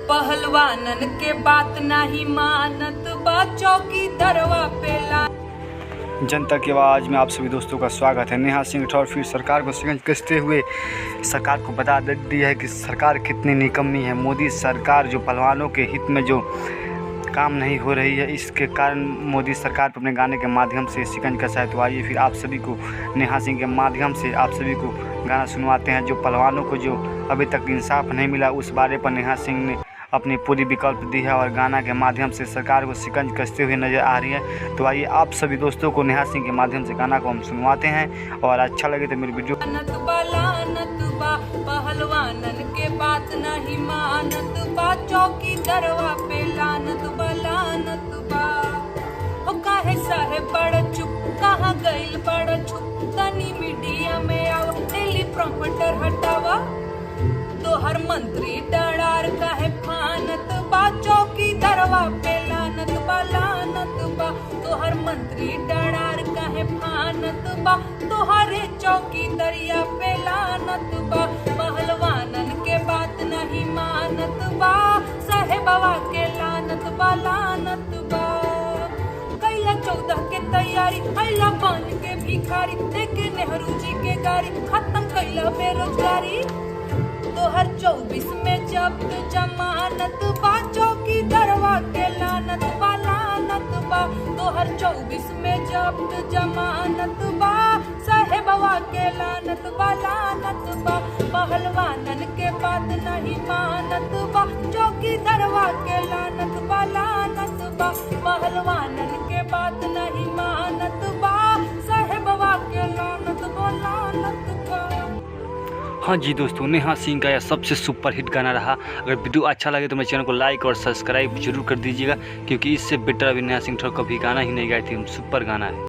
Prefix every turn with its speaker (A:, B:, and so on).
A: पहलवानन के बात नहीं मानत बा चौकी दरवा पे ला।
B: जनता की आवाज़ में आप सभी दोस्तों का स्वागत है। नेहा सिंह राठौर फिर सरकार को शिकंज कसते हुए सरकार को बता दी है कि सरकार कितनी निकम्मी है। मोदी सरकार जो पहलवानों के हित में जो काम नहीं हो रही है, इसके कारण मोदी सरकार अपने गाने के माध्यम से शिकंज कसा है। तो आइए फिर आप सभी को नेहा सिंह के माध्यम से आप सभी को गाना सुनवाते हैं। जो पहलवानों को जो अभी तक इंसाफ नहीं मिला, उस बारे पर नेहा सिंह ने अपनी पूरी विकल्प दी है और गाना के माध्यम से सरकार को शिकंज कसते हुए नज़र आ रही है। तो आइए आप सभी दोस्तों को नेहा सिंह के माध्यम से गाना को हम सुनवाते हैं और अच्छा लगे तो मेरी वीडियो
A: पहलवानन के बात नहीं मानत बा चौकी दरवा पे लानत बलानत बा। ओ काहे साहे बड़ चुप, कहाँ गइल बड़ छुप, तनी मीडिया में आव, टेली प्रॉम्प्टर हटावा। तोहर मंत्री डरार काहे फानत बा चौकी दरवा पे लानत बलानत बा। तोहर मंत्री डरार काहे फानत बा, तोहरे चौकी दरिया पे लानत बा। पहलवानन के बात नहीं मानत बा, साहेबवा के लानत बलानत बा। कैला 14 के तैयारी, कैला बन के भिखारी, देखे नेहरू जी के गाड़ी, खत्म कैला बेरोजगारी। 2024 में जब्त जमानत बा चौकी दरवा के लानत बलानत बा। 2024 में जब्त जमानत बा, साहेबवा के लानत बलानत बा। पहलवानन के बात नहीं मानत बा चौकी दरवा के लानत बलानत बा। पहलवानन के बात नहीं मानत बा, साहेबवा के लानत बलानत बा।
B: हाँ जी दोस्तों, नेहा सिंह का यह सबसे सुपर हिट गाना रहा। अगर वीडियो अच्छा लगे तो मेरे चैनल को लाइक और सब्सक्राइब जरूर कर दीजिएगा, क्योंकि इससे बेटर अभी नेहा सिंह राठौर कभी गाना ही नहीं गाई थी। सुपर गाना है।